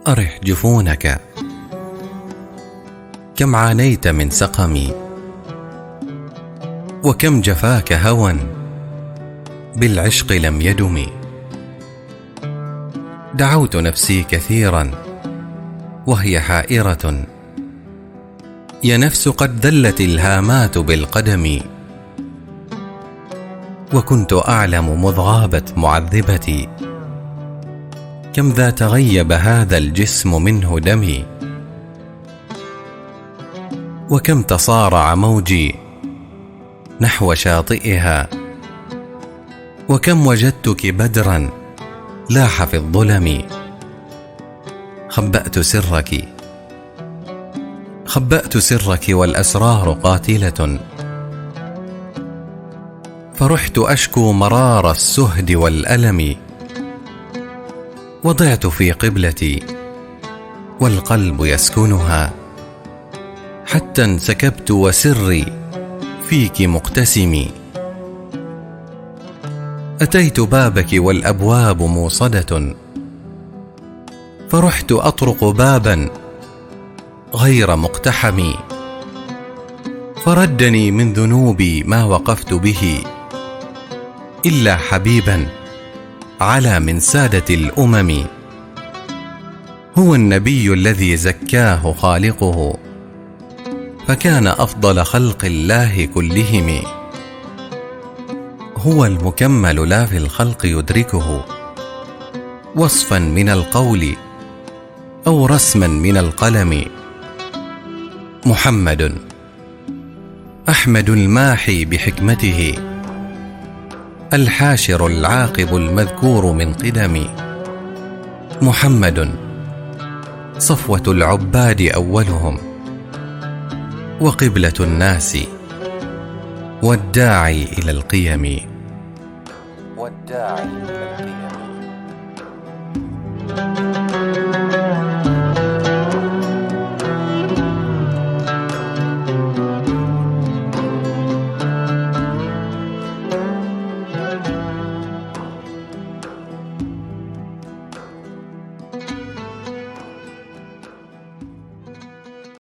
أرح جفونك، كم عانيت من سقمي، وكم جفاك هوى بالعشق لم يدم. دعوت نفسي كثيرا وهي حائرة، يا نفس قد ذلت الهامات بالقدم. وكنت أعلم مذ غابت معذبتي، كم ذا تغيب هذا الجسم منه دمي. وكم تصارع موجي نحو شاطئها، وكم وجدتك بدرا لاح في الظلم. خبأت سرك والأسرار قاتلة، فرحت أشكو مرار السهد والألم. وضعت في قبلتي والقلب يسكنها، حتى انسكبت وسري فيك مقتسم. أتيت بابك والأبواب موصدة، فرحت أطرق بابا غير مقتحم. فردني من ذنوبي ما وقفت به، إلا حبيبا على من سادة الأمم. هو النبي الذي زكاه خالقه، فكان أفضل خلق الله كلهم. هو المكمل لا في الخلق يدركه، وصفا من القول أو رسما من القلم. محمد أحمد الماحي بحكمته، الحاشر العاقب المذكور من قدم. محمد صفوة العباد أولهم، وقبلة الناس، والداعي إلى القيم.